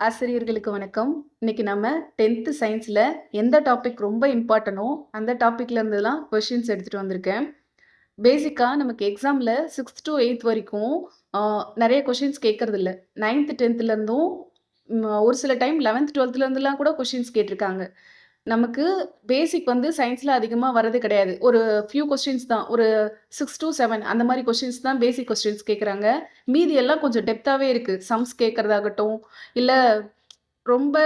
ஆசிரியர்களுக்கு வணக்கம். இன்னைக்கு நம்ம 10th சயின்ஸ்ல எந்த டாபிக் ரொம்ப இம்பார்ட்டனோ, அந்த டாபிக்ல இருந்துலாம் கொஸ்டின்ஸ் எடுத்துட்டு வந்திருக்கேன். பேசிக்கா நமக்கு எக்ஸாம்ல 6th to 8th வரைக்கும் ஆ நெறைய கொஸ்டின்ஸ் கேட்கறதில்ல. 9th, 10th இருந்தும் ஒரு சில டைம் 11th, 12th இருந்துலாம் கூட கொஸ்டின்ஸ் கேட்டிருக்காங்க. நமக்கு பேசிக் வந்து சயின்ஸ்ல அதிகமா வரது கிடையாது. ஒரு ஃபியூ கொஸ்டின்ஸ் தான். ஒரு 6 to 7 அந்த மாரி கொஸ்டின்ஸ் தான் பேசிக் கொஸ்டின்ஸ் கேட்குறாங்க. மீதி எல்லாம் கொஞ்சம் டெப்த்தாவே இருக்கு. சம்ஸ் கேட்கறதாகட்டும், இல்ல ரொம்ப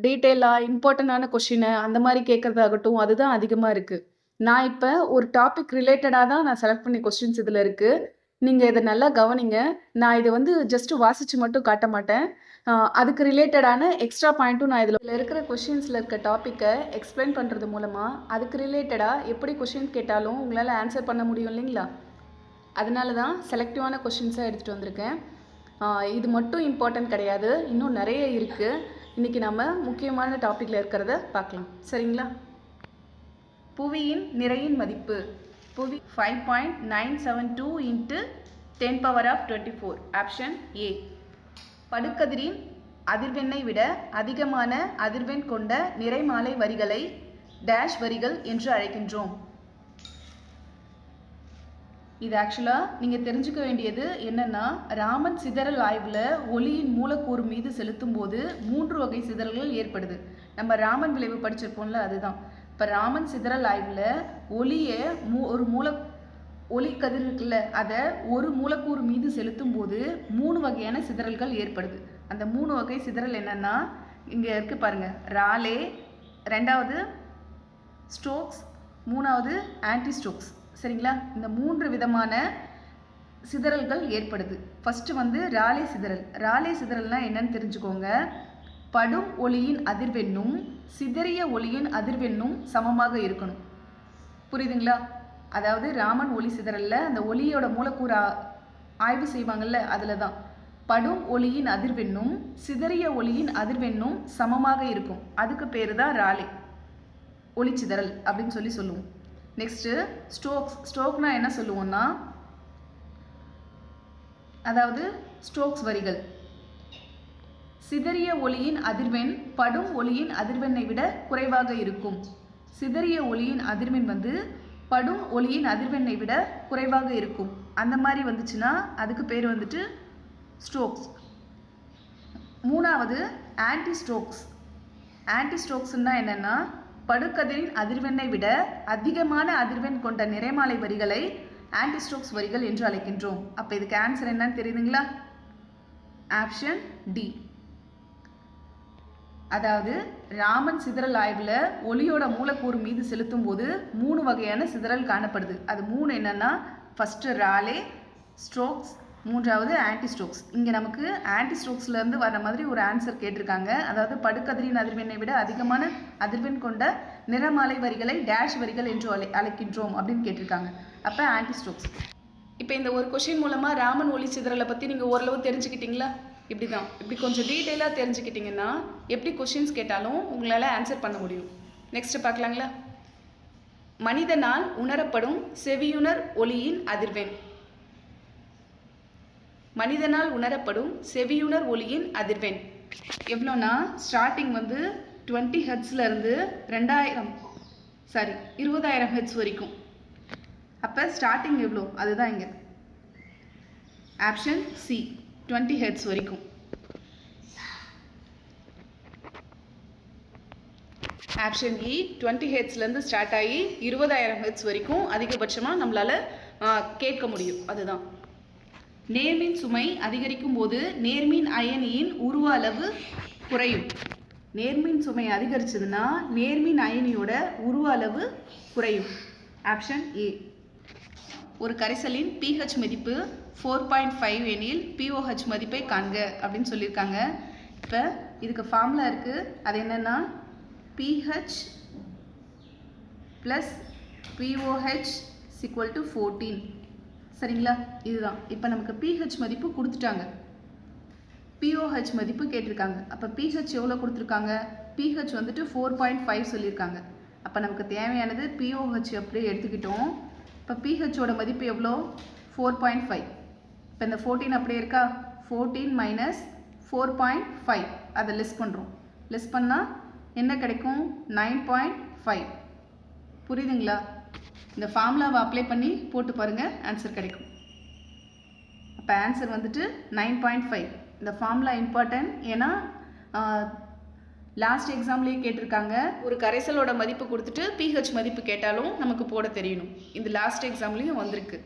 டீட்டெயிலா இம்பார்ட்டன்டான கொஸ்டின அந்த மாரி கேட்கறதாகட்டும், அதுதான் அதிகமா இருக்கு. நான் இப்ப ஒரு டாபிக் ரிலேட்டடா தான் நான் செலக்ட் பண்ண கொஸ்டின்ஸ் இதுல இருக்கு. நீங்க இத நல்லா கவனிங்க. நான் இத வந்து ஜஸ்ட் வாசிச்சு மட்டும் காட்ட மாட்டேன். அதுக்கு ரிலேட்டடான எக்ஸ்ட்ரா பாயிண்ட்டும் நான் இதுல இருக்கிற கொஸ்டின்ஸ்ல இருக்க டாபிக்க எக்ஸ்பிளைன் பண்றது மூலமா, அதுக்கு ரிலேட்டடா எப்படி கொஸ்டின் கேட்டாலும் உங்களால ஆன்சர் பண்ண முடியும் இல்லைங்களா? அதனால தான் செலக்டிவான கொஸ்டின்ஸா எடுத்துட்டு வந்திருக்கேன். இது மட்டும் இம்பார்ட்டன்ட் கிடையாது. இன்னும் நெறைய இருக்கு. இன்னைக்கு நம்ம முக்கியமான டாபிக்ல இருக்கிறத பார்க்கலாம். சரிங்களா? புவியின் நிறையின் மதிப்பு. புவி 5.972 into 10 power of 24. Option A. படுகதிரின் அதிர்வெண்ணை விட அதிகமான அதிர்வெண் கொண்ட நிறைமாலை வரிகளை டேஷ் வரிகள் என்று அழைக்கின்றோம். இது ஆக்சுவலாக நீங்கள் தெரிஞ்சுக்க வேண்டியது என்னென்னா, ராமன் சிதறல் ஆய்வில் ஒளியின் மூலக்கூறு மீது செலுத்தும் போது 3 வகை சிதறல்கள் ஏற்படுது. நம்ம ராமன் விளைவு படிச்சிருப்போம்ல, அதுதான். இப்போ ராமன் சிதறல் ஆய்வில் ஒளியை ஒளி கதிர் இருக்குல்ல, அதை ஒரு மூலக்கூறு மீது செலுத்தும் போது 3 வகையான சிதறல்கள் ஏற்படுது. அந்த 3 வகை சிதறல் என்னென்னா, இங்கே இருக்குது பாருங்கள். ராலே, ரெண்டாவது ஸ்டோக்ஸ், மூணாவது ஆன்டி ஸ்டோக்ஸ். சரிங்களா? இந்த 3 விதமான சிதறல்கள் ஏற்படுது. ஃபஸ்ட்டு வந்து ராலே சிதறல். ராலே சிதறல்னால் என்னன்னு தெரிஞ்சுக்கோங்க. படும் ஒளியின் அதிர்வெண்ணும் சிதறிய ஒளியின் அதிர்வெண்ணும் சமமாக இருக்கணும். புரியுதுங்களா? அதாவது ராமன் ஒளி சிதறலில் அந்த ஒளியோட மூலக்கூறு ஆய்வு செய்வாங்கள்ல, அதில் தான் படும் ஒளியின் அதிர்வெண்ணும் சிதறிய ஒளியின் அதிர்வெண்ணும் சமமாக இருக்கும். அதுக்கு பேர் தான் ராலே ஒளிச்சிதறல் அப்படின்னு சொல்லி சொல்லுவோம். நெக்ஸ்ட்டு ஸ்டோக்னா என்ன சொல்லுவோம்னா, அதாவது ஸ்டோக்ஸ் வரிகள். சிதறிய ஒளியின் அதிர்வெண் படும் ஒளியின் அதிர்வெண்ணை விட குறைவாக இருக்கும். சிதறிய ஒளியின் அதிர்வெண் வந்து படும் ஒளியின் அதிர்வெண்ணை விட குறைவாக இருக்கும். அந்த மாதிரி வந்துச்சுன்னா அதுக்கு பேர் வந்துட்டு ஸ்டோக்ஸ். மூணாவது ஆன்டி ஸ்டோக்ஸ். ஆன்டி ஸ்டோக்ஸ்னா என்னென்னா, படுகதிரின் அதிர்வெண்ணை விட அதிகமான அதிர்வெண் கொண்ட நிறைமாலை வரிகளை ஆன்டி ஸ்டோக்ஸ் வரிகள் என்று அழைக்கின்றோம். அப்போ இதுக்கு ஆன்சர் என்னன்னு தெரியுதுங்களா? Option D. அதாவது ராமன் சிதறல் ஆய்வில் ஒளியோட மூலக்கூறு மீது செலுத்தும் போது 3 வகையான சிதறல் காணப்படுது. அது 3 என்னன்னா, ஃபஸ்ட்டு ராலே, ஸ்டோக்ஸ், மூன்றாவது ஆன்டி ஸ்டோக்ஸ். இங்கே நமக்கு ஆன்டி ஸ்டோக்ஸ்லேருந்து வர மாதிரி ஒரு ஆன்சர் கேட்டிருக்காங்க. அதாவது படுகதிரின் அதிர்வெண்ணை விட அதிகமான அதிர்வெண் கொண்ட நிறமாலை வரிகளை டேஷ் வரிகள் என்று அழைக்கின்றோம் அப்படின்னு கேட்டிருக்காங்க. அப்போ ஆன்டி ஸ்டோக்ஸ். இப்போ இந்த ஒரு கொஷின் மூலமாக ராமன் ஒளி சிதறலை பற்றி நீங்கள் ஓரளவு தெரிஞ்சுக்கிட்டீங்களா? இப்படி கொஞ்சம் டீட்டெயிலாக தெரிஞ்சுக்கிட்டிங்கன்னா எப்படி கொஷின்ஸ் கேட்டாலும் உங்களால் ஆன்சர் பண்ண முடியும். நெக்ஸ்ட்டு பார்க்கலாங்களா? மனிதனால் உணரப்படும் செவியுணர் ஒளியின் அதிர்வெண். மனிதனால் உணரப்படும் செவியுணர் ஒளியின் அதிர்வெண் எவ்வளோனா, ஸ்டார்டிங் வந்து 20 ஹெர்ட்ஸ்ல இருந்து 20,000 ஹெர்ட்ஸ் வரைக்கும். அப்போ ஸ்டார்டிங் எவ்வளோ, அதுதான் இங்கே. ஆப்ஷன் சி, 20 ஹெர்ட்ஸ் வரைக்கும். ஆப்ஷன் இ, 20 ஹெர்ட்ஸ்லேருந்து ஸ்டார்ட் ஆகி 20,000 ஹெர்ட்ஸ் வரைக்கும் அதிகபட்சமாக நம்மளால் கேட்க முடியும். அதுதான். நேர்மின் சுமை அதிகரிக்கும் போது நேர்மின் அயனியின் உருவ அளவு குறையும். நேர்மின் சுமை அதிகரிச்சதுன்னா நேர்மின் அயனியோட உருவ அளவு குறையும். Option A. ஒரு கரைசலின் pH மதிப்பு 4.5 எனில் pOH மதிப்பை காண்க அப்படின்னு சொல்லியிருக்காங்க. இப்போ இதுக்கு ஃபார்முலா இருக்குது. அது என்னென்னா, pH + pOH = 14. சரிங்களா? இதுதான். இப்போ நமக்கு pH மதிப்பு கொடுத்துட்டாங்க, pOH மதிப்பு கேட்டிருக்காங்க. அப்போ pH எவ்வளோ கொடுத்துருக்காங்க? pH வந்துட்டு 4.5 சொல்லியிருக்காங்க. அப்போ நமக்கு தேவையானது pOH அப்படியே எடுத்துக்கிட்டோம். இப்போ pHோட மதிப்பு எவ்வளோ? 4.5. இப்போ இந்த 14 அப்படியே இருக்கா? 14 - 4.5 அதை லெஸ் பண்ணுறோம். லெஸ் பண்ணால் என்ன கிடைக்கும்? 9.5. புரியுதுங்களா? இந்த ஃபார்முலாவை அப்ளை பண்ணி போட்டு பாருங்கள், ஆன்சர் கிடைக்கும். அப்போ ஆன்சர் வந்துட்டு 9.5. இந்த ஃபார்முலா இம்பார்ட்டன்ட். ஏன்னா லாஸ்ட் எக்ஸாம்லேயே கேட்டிருக்காங்க, ஒரு கரைசலோட மதிப்பு கொடுத்துட்டு pH மதிப்பு கேட்டாலும் நமக்கு போட தெரியணும். இந்த லாஸ்ட் எக்ஸாம்லேயும் வந்திருக்கு.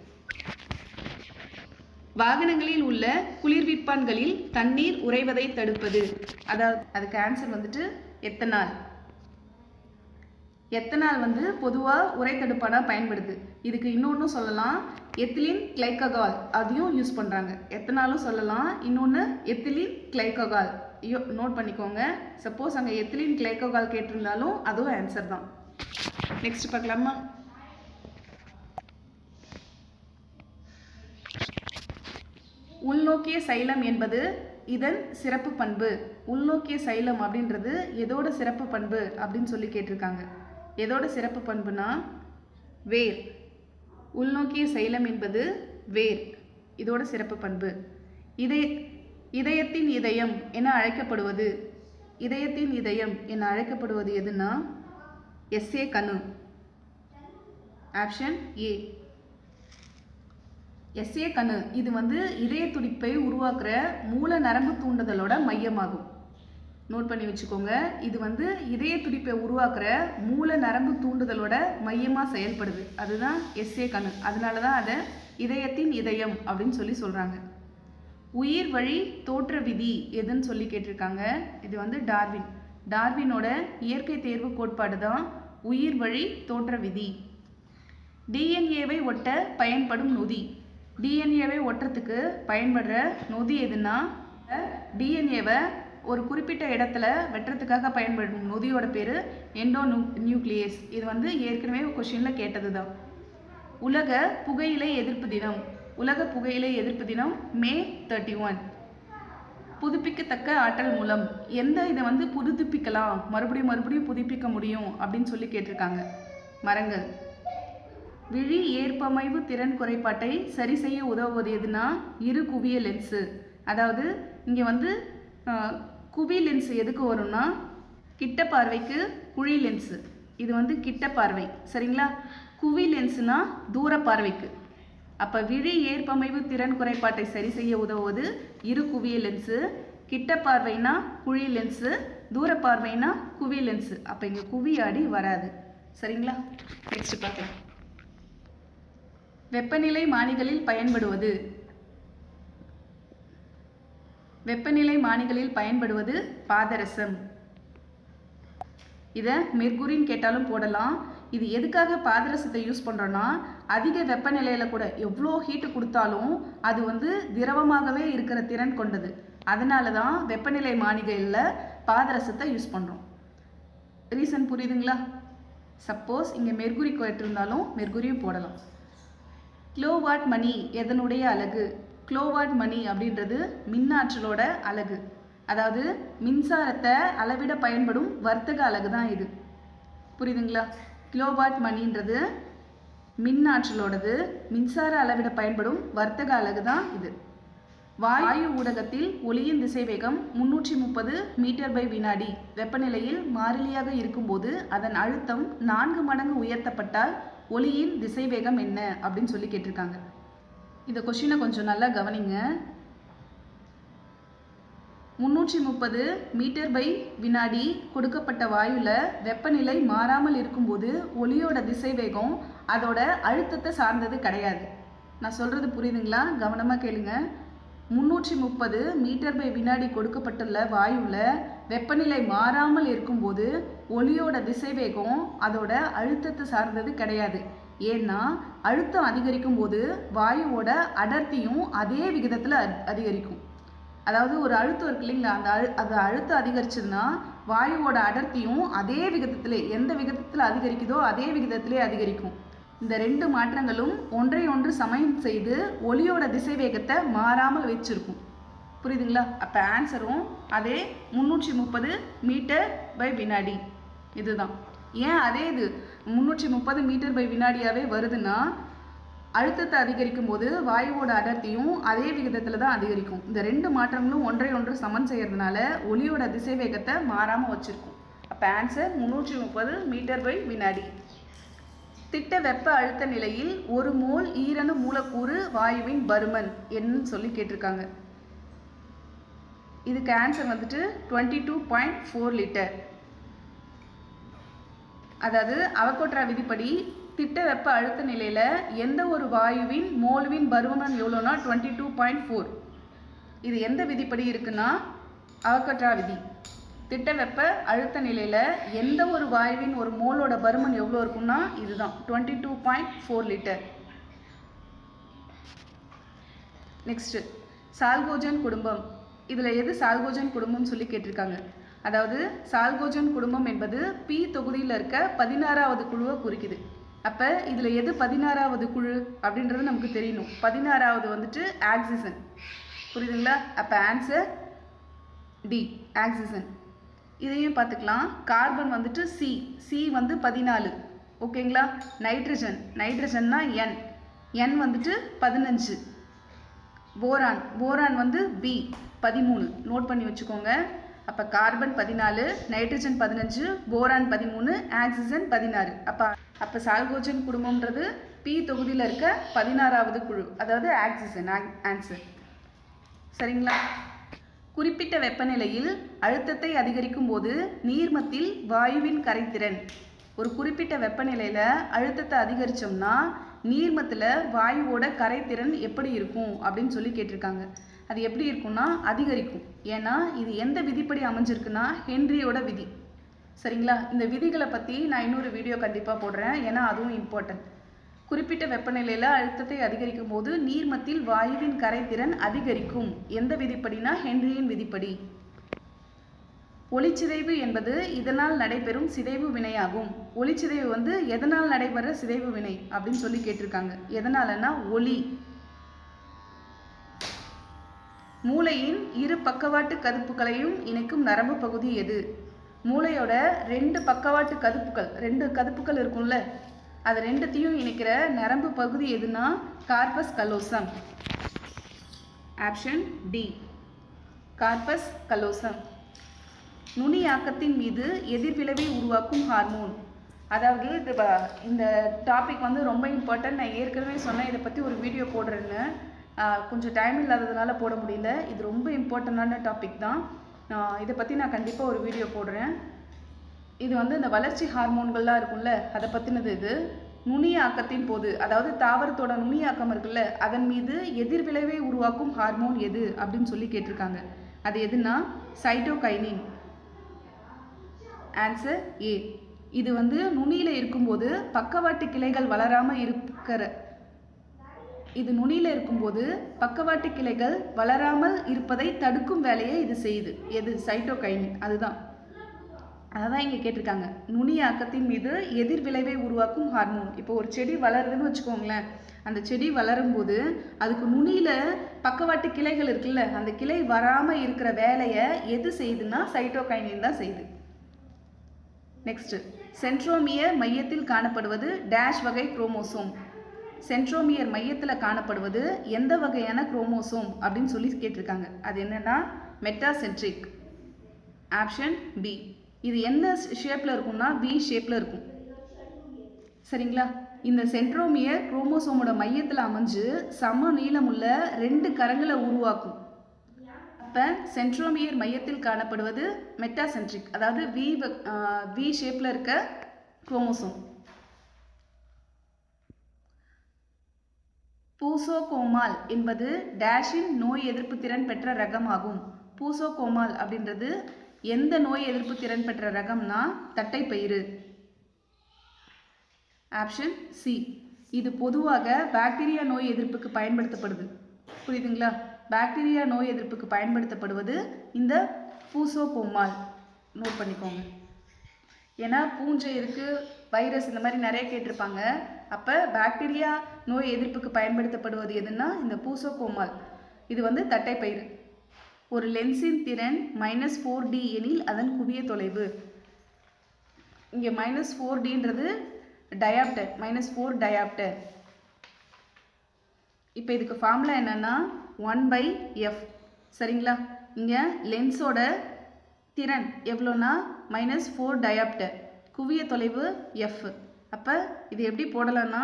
வாகனங்களில் உள்ள குளிர்விப்பான்களில் தண்ணீர் உறைவதை தடுப்பது. அதாவது அதுக்கு ஆன்சர் வந்துட்டு எத்தனால். எத்தனால் வந்து பொதுவாக உரை தடுப்பானாக பயன்படுது. இதுக்கு இன்னொன்று சொல்லலாம், எத்திலீன் கிளைகோகால், அதையும் யூஸ் பண்ணுறாங்க. எத்தனாலும் சொல்லலாம், இன்னொன்று எத்திலீன் கிளைகோகால். நோட் பண்ணிக்கோங்க. சப்போஸ் அங்கே எத்திலீன் கிளைகோகால் கேட்டிருந்தாலும் அதுவும் ஆன்சர் தான். நெக்ஸ்ட் பார்க்கலாமா? உள்நோக்கிய சைலம் என்பது இதன் சிறப்பு பண்பு. உள்நோக்கிய சைலம் அப்படின்றது எதோட சிறப்பு பண்பு அப்படின்னு சொல்லி கேட்டிருக்காங்க. எதோட சிறப்பு பண்புனா வேர். உள்நோக்கிய சைலம் என்பது வேர், இதோட சிறப்பு பண்பு. இதயத்தின் இதயம் என அழைக்கப்படுவது. இதயத்தின் இதயம் என அழைக்கப்படுவது எதுனா SA கணு. Option A. SA கணு இது வந்து இதய துடிப்பை உருவாக்குற மூல நரம்பு தூண்டுதலோட மையமாகும். நோட் பண்ணி வச்சுக்கோங்க. இது வந்து இதய துடிப்பை உருவாக்குற மூல நரம்பு தூண்டுதலோட மையமாக செயல்படுது. அதுதான் SA கணு. அதனால தான் அதை இதயத்தின் இதயம் அப்படின்னு சொல்லி சொல்கிறாங்க. உயிர் வழி தோற்ற விதி எதுன்னு சொல்லி கேட்டிருக்காங்க. இது வந்து டார்வின். டார்வினோட இயற்கை தேர்வு கோட்பாடு தான் உயிர் வழி தோற்ற விதி. டிஎன்ஏவை ஒட்ட பயன்படும் நொதி. டிஎன்ஏவை ஒட்டுறதுக்கு பயன்படுற நொதி எதுனா, டிஎன்ஏவை ஒரு குறிப்பிட்ட இடத்துல வெட்டுறதுக்காக பயன்படும் நொதியோட பேர் எண்டோநியூக்ளியஸ். இது வந்து ஏற்கனவே கொஷினில் கேட்டது தான். உலக புகையிலை எதிர்ப்பு தினம். உலக புகையிலை எதிர்ப்பு தினம் May 31. புதுப்பிக்கத்தக்க ஆற்றல் மூலம். எந்த இதை வந்து புதுப்பிக்கலாம், மறுபடியும் புதுப்பிக்க முடியும் அப்படின்னு சொல்லி கேட்டிருக்காங்க. மரங்கள். விழி ஏற்பமைவு திறன் குறைபாட்டை சரி செய்ய உதவுவது எதுனா இரு குவிய லென்ஸு. அதாவது இங்கே வந்து குவி லென்ஸ் எதுக்கு வரும்னா கிட்ட பார்வைக்கு குழி லென்ஸு. இது வந்து கிட்ட பார்வை, சரிங்களா? குவி லென்ஸுனா தூர பார்வைக்கு. அப்போ விழி ஏற்பமைவு திறன் குறைபாட்டை சரி செய்ய உதவுவது இரு குவிய லென்ஸு. கிட்ட பார்வைனா குழி லென்ஸு, தூர பார்வைனா குவி லென்ஸு. அப்போ இங்கே குவி ஆடி வராது, சரிங்களா? நெக்ஸ்ட் பார்க்கலாம். வெப்பநிலை மானிகளில் பயன்படுவது. வெப்பநிலை மானிகளில் பயன்படுவது பாதரசம். இதை மெர்குரின்னு கேட்டாலும் போடலாம். இது எதுக்காக பாதரசத்தை யூஸ் பண்ணுறோன்னா, அதிக வெப்பநிலையில் கூட எவ்வளோ ஹீட்டு கொடுத்தாலும் அது வந்து திரவமாகவே இருக்கிற திறன் கொண்டது. அதனால தான் வெப்பநிலை மானிகளில் பாதரசத்தை யூஸ் பண்ணுறோம். ரீசன் புரியுதுங்களா? சப்போஸ் இங்கே மெர்குரி கேட்டிருந்தாலும் மெர்குரியும் போடலாம். கிலோவாட் மணி எதனுடைய அலகு? கிலோவாட் மணி அப்படின்றது மின்னாற்றலோட அலகு. அதாவது மின்சாரத்தை அளவிட பயன்படும் வர்த்தக அலகு தான் இது. புரியுதுங்களா? கிலோவாட் மணின்றது மின்னாற்றலோடது, மின்சார அளவிட பயன்படும் வர்த்தக அலகு தான் இது. வாயு ஊடகத்தில் ஒளியின் திசைவேகம் 330 மீட்டர்/வினாடி. வெப்பநிலையில் மாறிலியாக இருக்கும்போது அதன் அழுத்தம் 4 மடங்கு உயர்த்தப்பட்டால் ஒளியின் திசைவேகம் என்ன அப்படின்னு சொல்லி கேட்டிருக்காங்க. இந்த கொஷினை கொஞ்சம் நல்லா கவனிங்க. 330 மீட்டர்/வினாடி கொடுக்கப்பட்ட வாயுவில் வெப்பநிலை மாறாமல் இருக்கும்போது ஒளியோட திசைவேகம் அதோட அழுத்தத்தை சார்ந்தது கிடையாது. நான் சொல்கிறது புரியுதுங்களா? கவனமாக கேளுங்க. 330 மீட்டர்/வினாடி கொடுக்கப்பட்டுள்ள வாயுவில் வெப்பநிலை மாறாமல் இருக்கும்போது ஒளியோட திசைவேகம் அதோட அழுத்தத்தை சார்ந்தது கிடையாது. ஏன்னா அழுத்தம் அதிகரிக்கும் போது வாயுவோட அடர்த்தியும் அதே விகிதத்தில் அதிகரிக்கும். அதாவது ஒரு அழுத்தம் இருக்கு இல்லைங்களா, அந்த அழுத்தம் அதிகரிச்சதுன்னா வாயுவோட அடர்த்தியும் அதே விகிதத்திலே, எந்த விகிதத்தில் அதிகரிக்குதோ அதே விகிதத்திலே அதிகரிக்கும். இந்த ரெண்டு மாற்றங்களும் ஒன்றை ஒன்று சமயம் செய்து ஒளியோட திசைவேகத்தை மாறாமல் வச்சிருக்கும். புரியுதுங்களா? அப்போ ஆன்சரும் அதே 330 மீட்டர்/வினாடி. இதுதான். ஏன் அதே இது 330 மீட்டர்/வினாடியாகவே வருதுன்னா, அழுத்தத்தை அதிகரிக்கும் போது வாயுவோட அடர்த்தியும் அதே விகிதத்தில் தான் அதிகரிக்கும். இந்த 2 மாற்றங்களும் ஒன்றை ஒன்று சமன் செய்யறதுனால ஒளியோட திசைவேகத்தை மாறாமல் வச்சுருக்கும். அப்போ ஆன்சர் 330 மீட்டர் பை வினாடி. திட்ட வெப்ப அழுத்த நிலையில் 1 மோல் ஈரணு மூலக்கூறு வாயுவின் பருமன் என்னன்னு சொல்லி கேட்டிருக்காங்க. இதுக்கு ஆன்சர் வந்துட்டு 22.4 லிட்டர். அதாவது அவகோட்ரா விதிப்படி திட்ட வெப்ப அழுத்த நிலையில் எந்த ஒரு வாயுவின் மோல்வின் பருமன் எவ்வளோனா 22.4. இது எந்த விதிப்படி இருக்குன்னா அவகோட்ரா விதி. திட்ட வெப்ப அழுத்த நிலையில் எந்த ஒரு வாயுவின் ஒரு மோலோட பருமன் எவ்வளோ இருக்குன்னா இதுதான் 22.4 லிட்டர். நெக்ஸ்ட் சால்கோஜன் குடும்பம். இதில் எது சால்கோஜன் குடும்பம் சொல்லி கேட்டிருக்காங்க. அதாவது சால்கோஜன் குடும்பம் என்பது பி தொகுதியில் இருக்க 16வது குழுவை குறிக்குது. அப்போ இதில் எது 16வது குழு அப்படின்றது நமக்கு தெரியணும். 16வது வந்துட்டு ஆக்சிஜன். புரியுதுங்களா? அப்போ ஆன்சர் டி ஆக்சிஜன். இதையும் பார்த்துக்கலாம். கார்பன் வந்துட்டு சி வந்து 14. ஓகேங்களா? நைட்ரஜன்னா என் வந்துட்டு 15. போரான் வந்து பி 13. நோட் பண்ணி வச்சுக்கோங்க. அப்போ கார்பன் 14, நைட்ரஜன் 15, போரான் 13, ஆக்சிஜன் 16. அப்போ சால்கோஜன் குடும்பம்ன்றது பி தொகுதியில் இருக்க 16வது குழு, அதாவது ஆக்சிஜன் ஆன்சர். சரிங்களா? குறிப்பிட்ட வெப்பநிலையில் அழுத்தத்தை அதிகரிக்கும் போது நீர்மத்தில் வாயுவின் கரைதிறன். ஒரு குறிப்பிட்ட வெப்பநிலையில் அழுத்தத்தை அதிகரித்தோம்னா நீர்மத்தில் வாயுவோட கரைதிறன் எப்படி இருக்கும் அப்படின்னு சொல்லி கேட்டிருக்காங்க. அது எப்படி இருக்கும்னா அதிகரிக்கும். ஏன்னா இது எந்த விதிப்படி அமைஞ்சிருக்குன்னா ஹென்ரியோட விதி. சரிங்களா? இந்த விதிகளை பற்றி நான் இன்னொரு வீடியோ கண்டிப்பாக போடுறேன். ஏன்னா அதுவும் இம்பார்ட்டன்ட். குறிப்பிட்ட வெப்பநிலையில் அழுத்தத்தை அதிகரிக்கும் போது நீர்மத்தில் வாயுவின் கரைதிறன் அதிகரிக்கும். எந்த விதிப்படினா ஹென்ரியின் விதிப்படி. ஒளிச்சிதைவு என்பது இதனால் நடைபெறும் சிதைவு வினையாகும். ஒளிச்சிதைவு வந்து எதனால் நடைபெற சிதைவு வினை அப்படின்னு சொல்லி கேட்டிருக்காங்க. எதனாலன்னா ஒளி. மூளையின் இரு பக்கவாட்டு கதுப்புகளையும் இணைக்கும் நரம்பு பகுதி எது? மூளையோட 2 பக்கவாட்டு கதுப்புகள், 2 கதுப்புகள் இருக்கும்ல, அது 2த்தையும் இணைக்கிற நரம்பு பகுதி எதுனா corpus callosum. Option D corpus callosum. நுனியாக்கத்தின் மீது எதிர்விளைவை உருவாக்கும் ஹார்மோன். அதாவது இந்த டாபிக் வந்து ரொம்ப இம்பார்ட்டன்ட். நான் ஏற்கனவே சொன்னேன் இதை பற்றி ஒரு வீடியோ போடுறேன்னு. கொஞ்சம் டைம் இல்லாததுனால போட முடியல. இது ரொம்ப இம்பார்ட்டண்டான டாபிக் தான். இதை பற்றி நான் கண்டிப்பாக ஒரு வீடியோ போடுறேன். இது வந்து இந்த வளர்ச்சி ஹார்மோன்கள்லாம் இருக்கும்ல, அதை பற்றினது. இது நுனியாக்கத்தின் போது, அதாவது தாவரத்தோட நுனியாக்கம் இருக்குல்ல, அதன் மீது எதிர்விளைவை உருவாக்கும் ஹார்மோன் எது அப்படின்னு சொல்லி கேட்டிருக்காங்க. அது எதுனா சைட்டோகைனின். Answer A. இது வந்து நுனியில் இருக்கும்போது பக்கவாட்டு கிளைகள் வளராமல் பக்கவாட்டு கிளைகள் வளராமல் இருப்பதை தடுக்கும் வேலையை இது செய்யுது. எது? சைட்டோகைனின். அதுதான் இங்கே கேட்டிருக்காங்க. நுனியாக்கத்தின் மீது எதிர்விளைவை உருவாக்கும் ஹார்மோன். இப்போ ஒரு செடி வளருதுன்னு வச்சுக்கோங்களேன். அந்த செடி வளரும்போது அதுக்கு நுனியில் பக்கவாட்டு கிளைகள் இருக்குல்ல, அந்த கிளை வராமல் இருக்கிற வேலையை எது செய்யுதுன்னா சைட்டோகைனின் தான் செய்யுது. நெக்ஸ்ட், சென்ட்ரோமியர் மையத்தில் காணப்படுவது டேஷ் வகை குரோமோசோம். சென்ட்ரோமியர் மையத்தில் காணப்படுவது எந்த வகையான குரோமோசோம் அப்படின்னு சொல்லி கேட்டிருக்காங்க. அது என்னன்னா மெட்டாசென்ட்ரிக். Option B. இது எந்த ஷேப்பில் இருக்கும்னா வி ஷேப்பில் இருக்கும். சரிங்களா? இந்த சென்ட்ரோமியர் குரோமோசோமோட மையத்தில் அமைஞ்சு சம நீளமுள்ள 2 கரங்களை உருவாக்கும். அப்போ சென்ட்ரோமியர் மையத்தில் காணப்படுவது மெட்டாசென்ட்ரிக், அதாவது வி ஷேப்பில் இருக்க குரோமோசோம். பூசோகோமால் என்பது டேஷின் நோய் எதிர்ப்பு திறன் பெற்ற ரகமாகும். பூசோகோமால் அப்படின்றது எந்த நோய் எதிர்ப்பு திறன் பெற்ற ரகம்னா தட்டைப்பயிறு. Option C. இது பொதுவாக பாக்டீரியா நோய் எதிர்ப்புக்கு பயன்படுத்தப்படுது. புரியுதுங்களா? பாக்டீரியா நோய் எதிர்ப்புக்கு பயன்படுத்தப்படுவது இந்த பூசோகோமால். நோட் பண்ணிக்கோங்க. ஏன்னா பூஞ்சை இருக்குது, வைரஸ், இந்த மாதிரி நிறைய கேட்டிருப்பாங்க. அப்போ பாக்டீரியா நோய் எதிர்ப்புக்கு பயன்படுத்தப்படுவது எதுன்னா இந்த பூசோகோமால். இது வந்து தட்டைப்பயிறு. ஒரு லென்ஸின் திறன் -4D எனில் அதன் குவிய தொலைவு. இங்கே -4Dன்றது டயாப்டர், -4 டயாப்டர். இப்போ இதுக்கு ஃபார்முலா என்னென்னா 1/f. சரிங்களா? இங்கே லென்ஸோட திறன் எவ்வளோனா -4 டயாப்டர். குவிய தொலைவு f. அப்போ இது எப்படி போடலாம்னா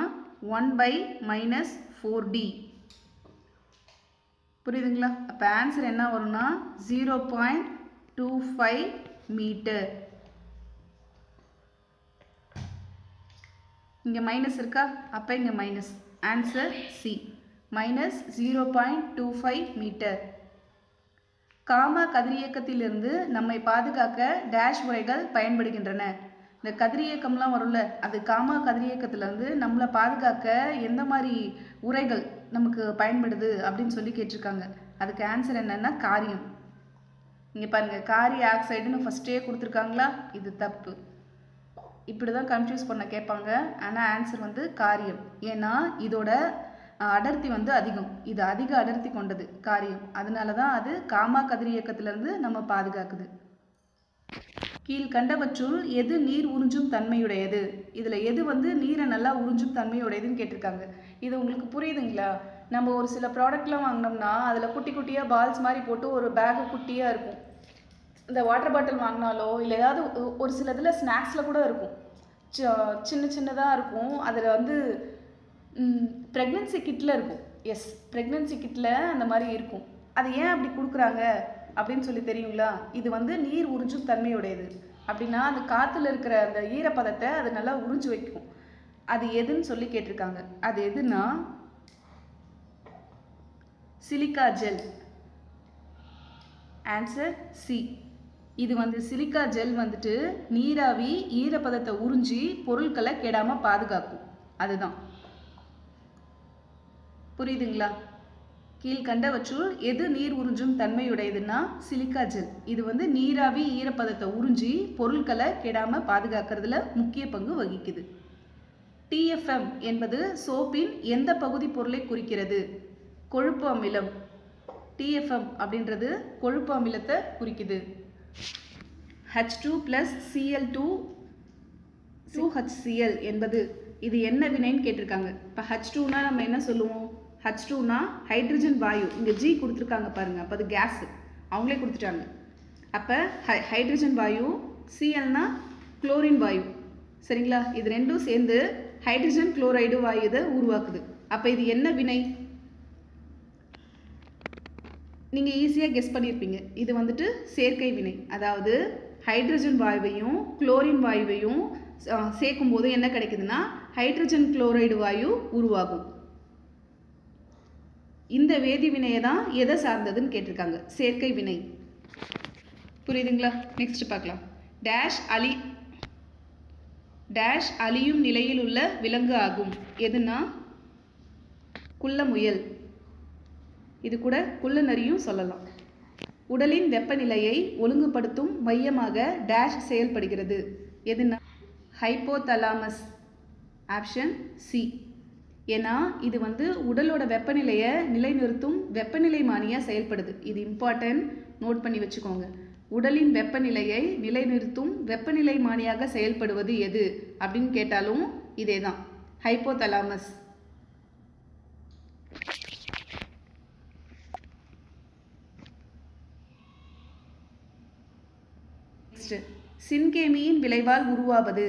1/-4d. புரியுதுங்களா? அப்போ ஆன்சர் என்ன வரும்னா 0.25 மீட்டர். இங்கே மைனஸ் இருக்கா? அப்போ இங்கே minus. Answer C, -0.25 metre. Gamma கதிரியக்கத்திலிருந்து நம்மை பாதுகாக்க டேஷ் முறைகள் பயன்படுகின்றன. இந்த கதிரியக்கம்லாம் வரும்ல, அது காமா கதிரியக்கத்திலேருந்து நம்மளை பாதுகாக்க எந்த மாதிரி உரைகள் நமக்கு பயன்படுது அப்படின்னு சொல்லி கேட்டிருக்காங்க. அதுக்கு ஆன்சர் என்னென்னா காரியம். இங்கே பாருங்கள், காரிய ஆக்சைடுன்னு ஃபஸ்ட்டே கொடுத்துருக்காங்களா? இது தப்பு. இப்படி தான் கன்ஃபியூஸ் பண்ண கேட்பாங்க. ஆனால் ஆன்சர் வந்து காரியம். ஏன்னா இதோட அடர்த்தி வந்து அதிகம். இது அதிக அடர்த்தி கொண்டது காரியம். அதனால தான் அது காமா கதிரியக்கத்திலிருந்து நம்ம பாதுகாக்குது. கீழ்கண்டவற்றுள் எது நீர் உறிஞ்சும் தன்மையுடையது? இதில் எது வந்து நீரை நல்லா உறிஞ்சும் தன்மையுடையதுன்னு கேட்டிருக்காங்க. இது உங்களுக்கு புரியுதுங்களா? நம்ம ஒரு சில ப்ராடக்ட்லாம் வாங்கினோம்னா அதில் குட்டி குட்டியாக பால்ஸ் மாதிரி போட்டு ஒரு பேக்கு குட்டியாக இருக்கும். இந்த வாட்டர் பாட்டில் வாங்கினாலோ இல்லை ஏதாவது ஒரு சில இதில் ஸ்நாக்ஸில் கூட இருக்கும், சின்ன சின்னதாக இருக்கும். அதில் வந்து ப்ரெக்னென்சி கிட்டில் இருக்கும். எஸ், ப்ரெக்னென்சி கிட்டில் அந்த மாதிரி இருக்கும். அது ஏன் அப்படி கொடுக்குறாங்க அப்படின்னு சொல்லி தெரியுங்களா? இது வந்து நீர் உறிஞ்சும் தன்மையுடையது. அப்படின்னா அந்த காற்றுல இருக்கிற அந்த ஈரப்பதத்தை அது நல்லா உறிஞ்சு வைக்கும். அது எதுன்னு சொல்லி கேட்டிருக்காங்க. அது எதுனா சிலிக்கா ஜெல். Answer C. இது வந்து சிலிக்கா ஜெல் வந்துட்டு நீராவி ஈரப்பதத்தை உறிஞ்சி பொருட்களை கெடாமல் பாதுகாக்கும். அதுதான். புரியுதுங்களா? கீழ்கண்டவற்றுள் எது நீர் உறிஞ்சும் தன்மையுடையதுன்னா சிலிக்கா ஜெல். இது வந்து நீராவி ஈரப்பதத்தை உறிஞ்சி பொருட்களை கெடாமல் பாதுகாக்கிறதுல முக்கிய பங்கு வகிக்குது. TFM என்பது சோப்பின் எந்த பகுதி பொருளை குறிக்கிறது? கொழுப்பு அமிலம். TFM அப்படின்றது கொழுப்பு அமிலத்தை குறிக்குது. H2+Cl2 2HCl என்பது இது என்ன வினைன்னு கேட்டிருக்காங்க. இப்போ H2னா நம்ம என்ன சொல்லுவோம்? H2னா ஹைட்ரஜன் வாயு. இங்கே G கொடுத்துருக்காங்க பாருங்கள். அப்போ அது கேஸு, அவங்களே கொடுத்துட்டாங்க. அப்போ ஹைட்ரஜன் வாயு, Clனா குளோரின் வாயு. சரிங்களா? இது ரெண்டும் சேர்ந்து ஹைட்ரஜன் குளோரைடு வாயு இதை உருவாக்குது. அப்போ இது என்ன வினை? நீங்கள் ஈஸியாக கெஸ் பண்ணியிருப்பீங்க. இது வந்துட்டு சேர்க்கை வினை. அதாவது ஹைட்ரஜன் வாயுவையும் குளோரின் வாயுவையும் சேர்க்கும் போது என்ன கிடைக்குதுன்னா ஹைட்ரஜன் குளோரைடு வாயு உருவாகும். இந்த வேதி வினையை தான் எதை சார்ந்ததுன்னு கேட்டிருக்காங்க. சேர்க்கை வினை. புரியுதுங்களா? நெக்ஸ்ட் பார்க்கலாம். டேஷ் அழியும் நிலையில் உள்ள விலங்கு ஆகும். எதுனா குள்ள முயல். இது கூட குள்ள நரியும் சொல்லலாம். உடலின் வெப்பநிலையை ஒழுங்குபடுத்தும் மையமாக டேஷ் செயல்படுகிறது. எதுனா ஹைப்போதலாமஸ். Option C. ஏன்னா இது வந்து உடலோட வெப்பநிலையை நிலைநிறுத்தும் வெப்பநிலை மானியாக செயல்படுது. இது இம்பார்ட்டன்ட், நோட் பண்ணி வச்சுக்கோங்க. உடலின் வெப்பநிலையை நிலைநிறுத்தும் வெப்பநிலை மானியாக செயல்படுவது எது அப்படின்னு கேட்டாலும் இதே தான், ஹைப்போதலாமஸ். சின்கேமியின் விளைவால் உருவாவது.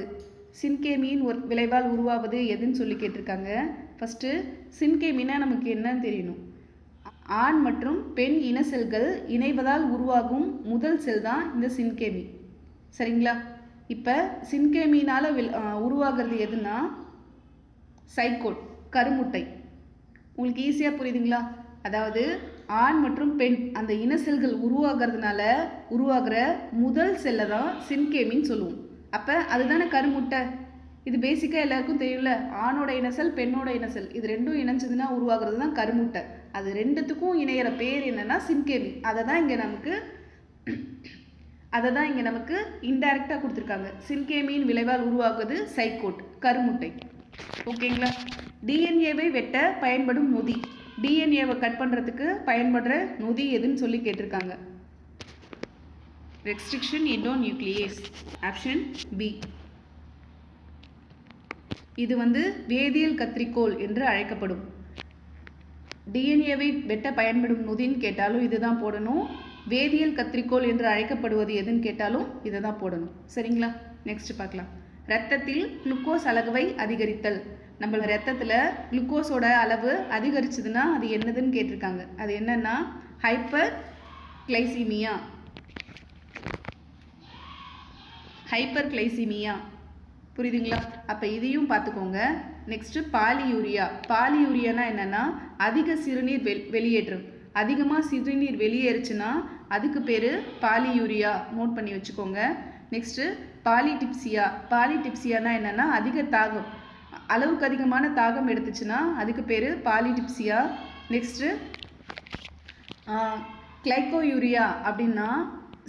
சின்கேமியின் விளைவால் உருவாவது எதுன்னு சொல்லி கேட்டிருக்காங்க. ஃபஸ்ட்டு சின்கேமினா நமக்கு என்னன்னு தெரியணும். ஆண் மற்றும் பெண் இன செல்கள் இணைவதால் உருவாகும் முதல் செல் தான் இந்த சின்கேமி. சரிங்களா? இப்போ சின்கேமினால் உருவாகிறது எதுனா சைக்கோட், கருமுட்டை. உங்களுக்கு ஈஸியாக புரியுதுங்களா? அதாவது ஆண் மற்றும் பெண் அந்த இன செல்கள் உருவாகிறதுனால உருவாகிற முதல் செல்லை தான் சின்கேமின்னு சொல்லுவோம். அப்போ அதுதானே கருமுட்டை. இது பேசிக்காக எல்லாருக்கும் தெரியும்ல. ஆணோட இனசெல், பெண்ணோட இனசெல், இது ரெண்டும் இணைஞ்சதுன்னா உருவாகிறது தான் கருமுட்டை. அது ரெண்டுத்துக்கும் இணையிற பேர் என்னன்னா சின்கேமி. அதை தான் இங்கே நமக்கு இன்டைரக்டாக கொடுத்துருக்காங்க. சின்கேமியின் விளைவால் உருவாகுவது சைக்கோட், கருமுட்டை. ஓகேங்களா? டிஎன்ஏவை வெட்ட பயன்படும் நொதி. டிஎன்ஏவை கட் பண்ணுறதுக்கு பயன்படுற நொதி எதுன்னு சொல்லி கேட்டிருக்காங்க. Restriction endonuclease. Option B. இது வந்து வேதியியல் கத்திரிக்கோள் என்று அழைக்கப்படும். டிஎன்ஏவை வெட்ட பயன்படும் நொதின்னு கேட்டாலும் இதுதான் போடணும். வேதியியல் கத்திரிக்கோல் என்று அழைக்கப்படுவது எதுன்னு கேட்டாலும் இதை தான் போடணும். சரிங்களா? நெக்ஸ்ட் பார்க்கலாம். ரத்தத்தில் குளுக்கோஸ் அளவை அதிகரித்தல். நம்ம ரத்தத்தில் குளுக்கோஸோட அளவு அதிகரிச்சதுன்னா அது என்னதுன்னு கேட்டிருக்காங்க. அது என்னன்னா ஹைப்பர் கிளைசிமியா. ஹைப்பர் கிளைசிமியா புரியுதுங்களா? அப்போ இதையும் பார்த்துக்கோங்க. Next polyuria. பாலியூரியானா என்னென்னா அதிக சிறுநீர் வெளியேற்றம். அதிகமாக சிறுநீர் வெளியேறுச்சுன்னா அதுக்கு பேர் பாலியூரியா. நோட் பண்ணி வச்சுக்கோங்க. Next polydipsia. பாலிடிப்சியானா என்னென்னா அதிக தாகம், அளவுக்கு அதிகமான தாகம் எடுத்துச்சுன்னா அதுக்கு பேர் பாலிடிப்சியா. நெக்ஸ்ட்டு கிளைகோயூரியா அப்படின்னா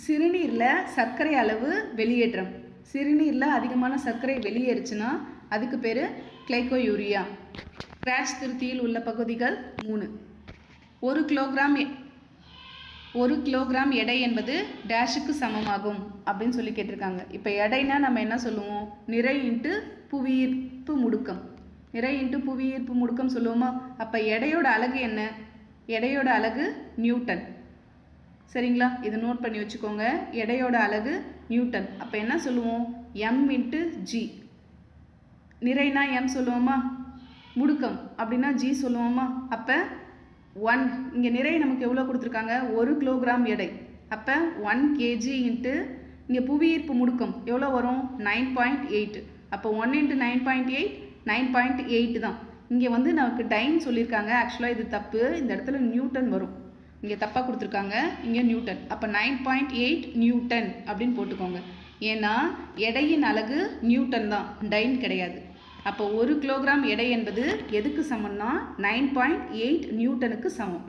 சிறுநீரில் சர்க்கரை அளவு வெளியேற்றம். சிறுநீரில் அதிகமான சர்க்கரை வெளியேறுச்சுன்னா அதுக்கு பேர் கிளைகோயூரியா. ஸ்க்ராட்ச் திருத்தியில் உள்ள பகுதிகள் 3. 1 கிலோகிராம் எடை என்பது டேஷுக்கு சமமாகும் அப்படின்னு சொல்லி கேட்டிருக்காங்க. இப்போ எடைனா நம்ம என்ன சொல்லுவோம்? நிறை இன்ட்டு புவியீர்ப்பு முடுக்கம். நிறை இன்ட்டு புவியீர்ப்பு முடுக்கம் சொல்லுவோமா? அப்போ எடையோட அலகு என்ன? எடையோட அலகு நியூட்டன். சரிங்களா? இது நோட் பண்ணி வச்சுக்கோங்க. எடையோட அலகு நியூட்டன். அப்போ என்ன சொல்லுவோம்? M into G. நிறைனா எம் சொல்லுவோமா? முடுக்கம் அப்படின்னா ஜி சொல்லுவோமா? அப்போ 1 இங்கே நிறை நமக்கு எவ்வளோ கொடுத்துருக்காங்க? 1 கிலோகிராம் எடை. அப்போ 1 kg இன்ட்டு இங்கே புவியீர்ப்பு முடுக்கம் எவ்வளோ வரும்? 9.8. அப்போ 1 இன்ட்டு 9.8 9.8 தான். இங்கே வந்து நமக்கு டைன் சொல்லியிருக்காங்க. ஆக்சுவலாக இது தப்பு. இந்த இடத்துல நியூட்டன் வரும். இங்கே தப்பாக கொடுத்துருக்காங்க. இங்கே நியூட்டன். அப்போ 9.8 நியூட்டன் அப்படின்னு போட்டுக்கோங்க. ஏன்னா எடையின் அலகு நியூட்டன் தான், டைன் கிடையாது. அப்போ 1 கிலோகிராம் எடை என்பது எதுக்கு சமம்னா 9.8 நியூட்டனுக்கு சமம்.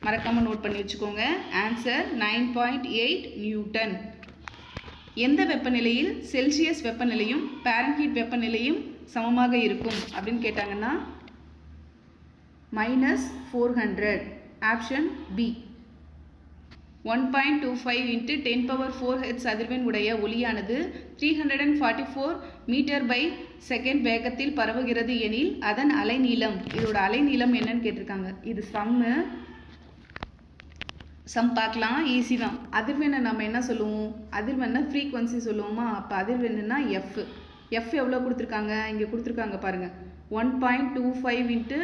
மறக்காமல் நோட் பண்ணி வச்சுக்கோங்க. Answer 9.8 Newton. எந்த வெப்பநிலையில் செல்சியஸ் வெப்பநிலையும் பாரன்ஹீட் வெப்பநிலையும் சமமாக இருக்கும் அப்படின்னு கேட்டாங்கன்னா -400. Option B. 1.25 இன்ட்டு 10⁴ ஹெர்ட்ஸ் அதிர்வெண் உடைய ஒளியானது 344 மீட்டர் பை செகண்ட் வேகத்தில் பரவுகிறது எனில் அதன் அலைநீளம். இதோட அலைநீளம் என்னன்னு கேட்டிருக்காங்க. இது சம் பார்க்கலாம். ஈஸி தான். அதிர்வெண்ணை நம்ம என்ன சொல்லுவோம்? அதிர்வெண்ணை ஃப்ரீக்வன்சி சொல்லுவோமா? அப்போ அதிர்வெண்ணுனா எஃப். எஃப் எவ்வளோ கொடுத்துருக்காங்க? இங்கே கொடுத்துருக்காங்க பாருங்கள். 1.25 இன்ட்டு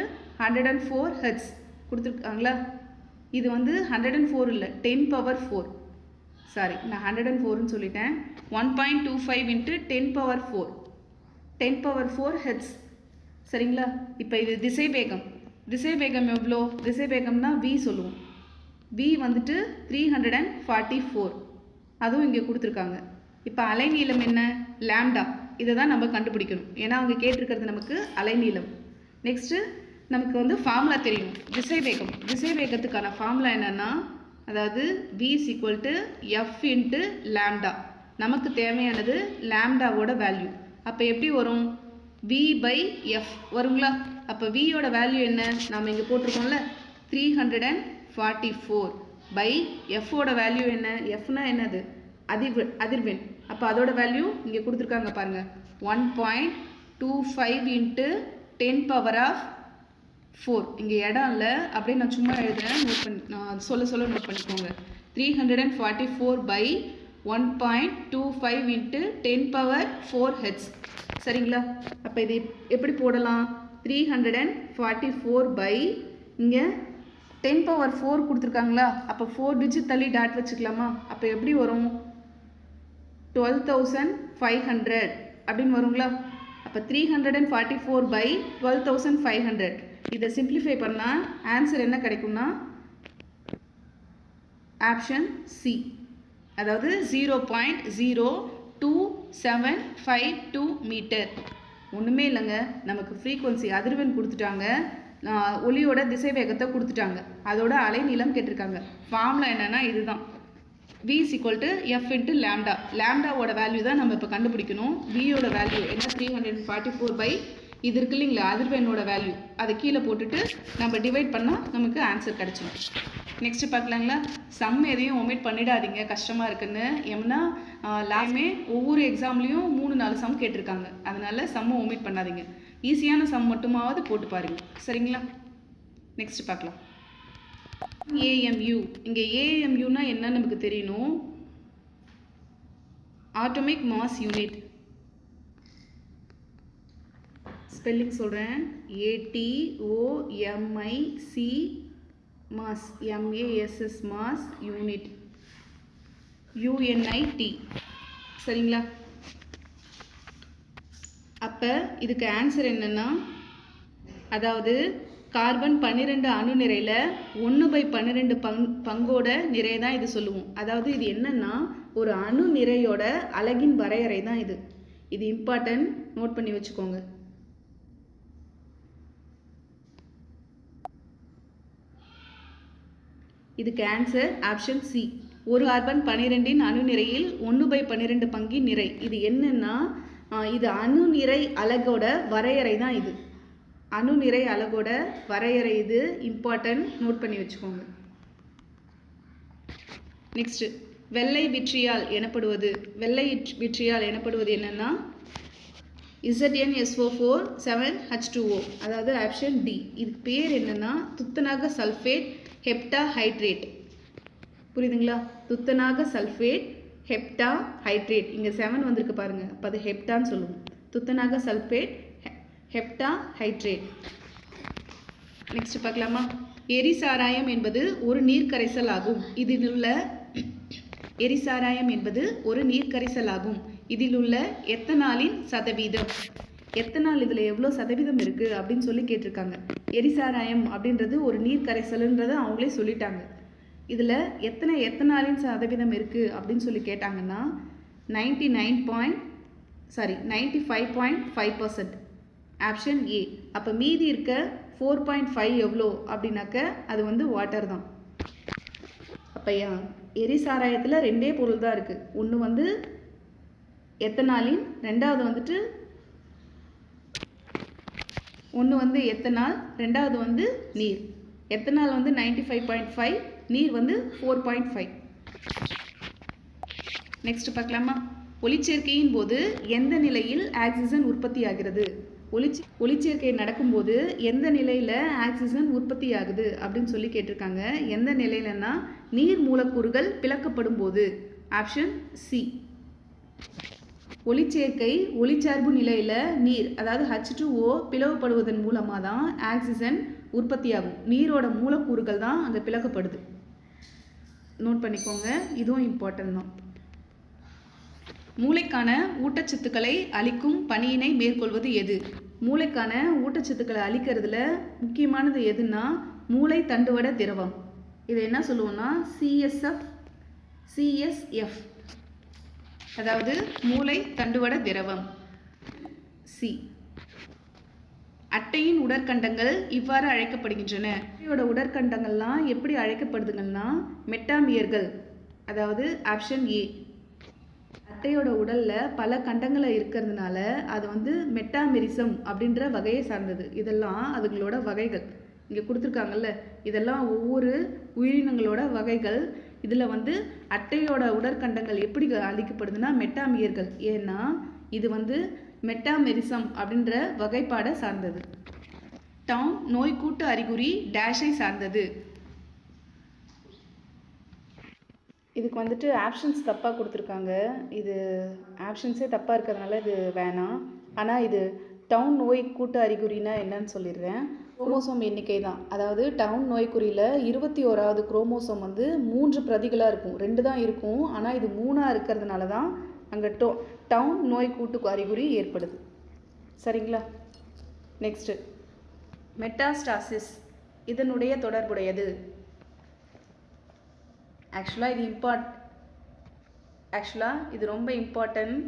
104 ஹெர்ட்ஸ் கொடுத்துருக்காங்களா? இது வந்து 104 இல்லை, 10⁴. சாரி, நான் 104ன்னு சொல்லிட்டேன். 1.25 இன்ட்டு 10⁴. 10⁴ ஹெர்ட்ஸ். சரிங்களா? இப்போ இது திசை வேகம். திசை வேகம் எவ்வளோ? திசை வேகம்னா v சொல்லுவோம். v வந்துட்டு 344. அதுவும் இங்கே கொடுத்துருக்காங்க. இப்போ அலைநீளம் என்ன? லாம்டா. இதை தான் நம்ம கண்டுபிடிக்கணும். ஏன்னா அவங்க கேட்டிருக்கிறது நமக்கு அலைநீளம். நெக்ஸ்ட்டு நமக்கு வந்து ஃபார்முலா தெரியும். திசை வேகம். திசை வேகத்துக்கான ஃபார்முலா என்னென்னா, அதாவது v = f இன்ட்டு லாம்டா. நமக்கு தேவையானது லாம்டாவோட வேல்யூ. அப்போ எப்படி வரும்? v/f வருங்களா? அப்போ vயோட வேல்யூ என்ன? நாம் இங்கே போட்டிருக்கோம்ல 344 பை எஃபோட வேல்யூ என்ன? எஃப்னா என்னது? அதிர்வெண். அப்போ அதோட வேல்யூ இங்கே கொடுத்துருக்காங்க பாருங்கள். 1.25 இன்ட்டு 10⁴. இங்கே இடம் இல்லை, அப்படியே நான் சும்மா எழுதுறேன். நோட் பண்ணி நான் சொல்ல நோட் பண்ணிக்கோங்க. 344 பை 1.25 இன்ட்டு 10⁴ ஹெர்ட்ஸ். சரிங்களா? அப்போ இது எப்படி போடலாம்? 344 பை இங்கே 10⁴ கொடுத்துருக்காங்களா? அப்போ 4 டிஜிட் தள்ளி டாட் வச்சுக்கலாமா? அப்போ எப்படி வரும்? 12,500 அப்படின்னு வருங்களா? அப்போ 344 பை 12,500. இதை சிம்பிளிஃபை பண்ணால் ஆன்சர் என்ன கிடைக்கும்னா ஆப்ஷன் சி. அதாவது 0.02752 மீட்டர். ஒன்றுமே இல்லைங்க. நமக்கு ஃப்ரீக்வன்சி அதிர்வெண் கொடுத்துட்டாங்க, ஒளியோட திசை வேகத்தை கொடுத்துட்டாங்க, அதோட அலைநீளம் கேட்டிருக்காங்க. ஃபார்முலா என்னென்னா இதுதான். v = f into lambda. லாம்டாவோட வேல்யூ தான் நம்ம இப்போ கண்டுபிடிக்கணும். வியோட வேல்யூ என்ன? 344 பை இது இருக்கு இல்லைங்களா, அதிர்வெண்ணோட வேல்யூ. அதை கீழே போட்டுட்டு நம்ம டிவைட் பண்ணால் நமக்கு ஆன்சர் கிடச்சிடும். நெக்ஸ்ட்டு பார்க்கலாங்களா? சம் எதையும் ஒமிட் பண்ணிடாதீங்க, கஷ்டமாக இருக்குன்னு. ஏன்னா லாஸ்ட்மே ஒவ்வொரு எக்ஸாம்லேயும் 3-4 சம் கேட்டிருக்காங்க. அதனால் சம்மை ஒமிட் பண்ணாதீங்க. ஈஸியான சம் மட்டுமாவது போட்டு பாருங்கள். சரிங்களா? நெக்ஸ்ட் பார்க்கலாம். ஏஎம்யூ. இங்கே ஏஎம்யூனா என்ன நமக்கு தெரியணும். Atomic mass unit. ஸ்பெல்லிங் சொல்கிறேன். ATOMIC mass, MASS mass unit, UNIT. சரிங்களா? அப்போ இதுக்கு ஆன்சர் என்னென்னா, அதாவது கார்பன் 12 அணு நிறையில் 1/12 பங்கோட நிறை தான் இது சொல்லுவோம். அதாவது இது என்னன்னா ஒரு அணு நிறையோட அலகின் வரையறை தான் இது. இது இம்பார்ட்டன்ட், நோட் பண்ணி வச்சுக்கோங்க. இதுக்கு ஆன்சர் ஆப்ஷன் சி. ஒரு கார்பன் 12 அணு நிறையில் 1/12 பங்கின் நிறை. இது என்னன்னா இது அணு நிறை அலகோட வரையறை தான் இது. அணு நிறை அலகோட வரையறை இது. இம்பார்ட்டன்ட், நோட் பண்ணி வச்சுக்கோங்க. நெக்ஸ்ட், வெள்ளை விட்ரியால் எனப்படுவது. வெள்ளை விட்ரியால் எனப்படுவது என்னன்னா ZnSO4 7H2O. அதாவது ஆப்ஷன் டி. இதுக்கு பேர் என்னன்னா துத்தநாக சல்ஃபேட் ஹெப்டாஹைட்ரேட். புரியுதுங்களா? துத்தநாக சல்ஃபேட் ஹெப்டாஹைட்ரேட். இங்கே 7 வந்திருக்கு பாருங்க, அப்போ அது ஹெப்டான்னு சொல்லுவோம். துத்தநாக சல்ஃபேட் ஹெப்டாஹைட்ரேட். நெக்ஸ்ட் பார்க்கலாமா? எரிசாராயம் என்பது ஒரு நீர்க்கரைசல் ஆகும். இதிலுள்ள எரிசாராயம் என்பது ஒரு நீர்க்கரைசல் ஆகும். இதிலுள்ள எத்தனாலின் சதவீதம். எத்தனால் இதில் எவ்வளோ சதவீதம் இருக்குது அப்படின்னு சொல்லி கேட்டிருக்காங்க. எரிசாராயம் அப்படின்றது ஒரு நீர்க்கரைசல்ன்றதை அவங்களே சொல்லிட்டாங்க. இதில் எத்தனை எத்தனாலின் சதவீதம் இருக்குது அப்படின்னு சொல்லி கேட்டாங்கன்னா 95.5%. Option A. அப்போ மீதி இருக்க 4.5 எவ்வளோ அப்படின்னாக்க அது வந்து வாட்டர் தான். அப்போ எரிசாராயத்தில் 2 பொருள் தான் இருக்குது. ஒன்று வந்து எத்தனாலின், ரெண்டாவது வந்துட்டு ஒன்று வந்து எத்தனால், ரெண்டாவது வந்து நீர். எத்தனால் வந்து 95.5, நீர் வந்து 4.5. நெக்ஸ்ட் பார்க்கலாமா? ஒளிச்சேர்க்கையின் போது எந்த நிலையில் ஆக்சிஜன் உற்பத்தி ஆகிறது? ஒளிச்சேர்க்கை நடக்கும்போது எந்த நிலையில் ஆக்சிஜன் உற்பத்தி ஆகுது அப்படின்னு சொல்லி கேட்டிருக்காங்க. எந்த நிலையிலன்னா நீர் மூலக்கூறுகள் பிளக்கப்படும் போது. Option C. ஒளிச்சேர்க்கை ஒளிச்சார்பு நிலையில் நீர், அதாவது H2O பிளவுபடுவதன் மூலமாக தான் ஆக்சிஜன் உற்பத்தி ஆகும். நீரோட மூலக்கூறுகள் தான் அங்கே பிளக்கப்படுது. நோட் பண்ணிக்கோங்க, இதுவும் இம்பார்ட்டன்ட் தான். மூளைக்கான ஊட்டச்சத்துக்களை அளிக்கும் பணியினை மேற்கொள்வது எது? மூளைக்கான ஊட்டச்சத்துக்களை அளிக்கிறதுல முக்கியமானது எதுன்னா மூளை தண்டுவட திரவம். இதை என்ன சொல்லுவோம்னா சிஎஸ்எஃப், அதாவது மூளை தண்டுவட திரவம். சி. அட்டையின் உடற்கண்டங்கள் இவ்வாறு அழைக்கப்படுகின்றன. அட்டையோட உடற்கண்டங்கள்லாம் எப்படி அழைக்கப்படுதுங்கன்னா மெட்டாமியர்கள். அதாவது ஆப்ஷன் ஏ. அட்டையோட உடலில் பல கண்டங்களை இருக்கிறதுனால அது வந்து மெட்டாமெரிசம் அப்படின்ற வகையை சார்ந்தது. இதெல்லாம் அதுங்களோட வகைகள் இங்கே கொடுத்துருக்காங்கல்ல. இதெல்லாம் ஒவ்வொரு உயிரினங்களோட வகைகள். இதில் வந்து அட்டையோட உடற்கண்டங்கள் எப்படி அளிக்கப்படுதுன்னா மெட்டாமியர்கள். ஏன்னா இது வந்து மெட்டாமெரிசம் அப்படின்ற வகைப்பாடை சார்ந்தது. டவுன் நோய்க்கூட்டு அறிகுறி டேஷை சார்ந்தது. இதுக்கு வந்துட்டு ஆப்ஷன்ஸ் தப்பாக கொடுத்துருக்காங்க. இது ஆப்ஷன்ஸே தப்பாக இருக்கிறதுனால இது வேணாம். ஆனால் இது டவுன் நோய் கூட்டு அறிகுறினா என்னன்னு சொல்லிடுறேன். குரோமோசோம் எண்ணிக்கை தான். அதாவது டவுன் நோய்க்குறியில் 21வது குரோமோசோம் வந்து 3 பிரதிகளாக இருக்கும். 2 தான் இருக்கும், ஆனால் இது 3ஆக இருக்கிறதுனால தான் அங்கே டவுன் நோய் கூட்டு அறிகுறி ஏற்படுது. சரிங்களா? நெக்ஸ்ட்டு, மெட்டாஸ்டாசிஸ் இதனுடைய தொடர்புடையது. ஆக்சுவலாக இது ரொம்ப இம்பார்ட்டன்ட்.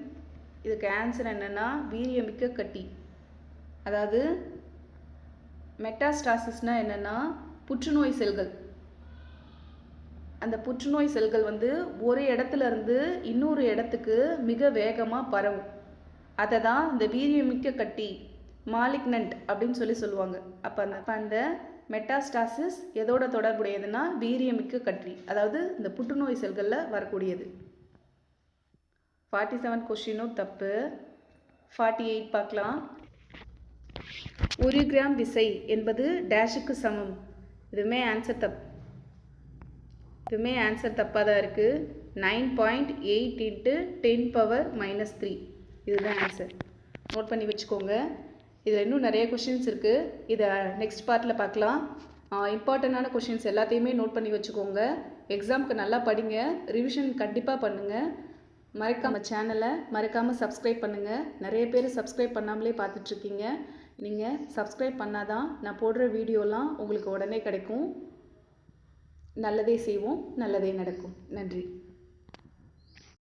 இதுக்கு ஆன்சர் என்னென்னா வீரியமிக்க கட்டி. அதாவது மெட்டாஸ்டாசிஸ்னால் என்னென்னா புற்றுநோய் செல்கள். அந்த புற்றுநோய் செல்கள் வந்து ஒரு இடத்துல இருந்து இன்னொரு இடத்துக்கு மிக வேகமாக பரவும். அதை தான் இந்த வீரியமிக்க கட்டி மாலிக்னன்ட் அப்படின்னு சொல்லுவாங்க. அப்போ அந்த மெட்டாஸ்டாசிஸ் எதோட தொடர்புடையதுன்னா வீரியமிக்க கட்டி, அதாவது இந்த புற்றுநோய் செல்களில் வரக்கூடியது. 47 கொஸ்டினும் தப்பு. 48 பார்க்கலாம். 1 கிராம் விசை என்பது டேஷுக்கு சமம். இதுவுமே ஆன்சர் தப்பாக தான் இருக்குது. 9.8 இன்ட்டு 10⁻³ இதுதான் ஆன்சர். நோட் பண்ணி வச்சுக்கோங்க. இதில் இன்னும் நிறைய கொஷின்ஸ் இருக்குது. இதை நெக்ஸ்ட் பார்ட்டில் பார்க்கலாம். இம்பார்ட்டண்டான கொஷின்ஸ் எல்லாத்தையுமே நோட் பண்ணி வச்சுக்கோங்க. எக்ஸாமுக்கு நல்லா படிங்க. ரிவிஷன் கண்டிப்பாக பண்ணுங்கள். சேனலை மறக்காமல் சப்ஸ்கிரைப் பண்ணுங்கள். நிறைய பேர் சப்ஸ்கிரைப் பண்ணாமலே பார்த்துட்ருக்கீங்க. நீங்கள் சப்ஸ்கிரைப் பண்ணாதான் நான் போடுற வீடியோலாம் உங்களுக்கு உடனே கிடைக்கும். நல்லதே செய்வோம், நல்லதே நடக்கும். நன்றி.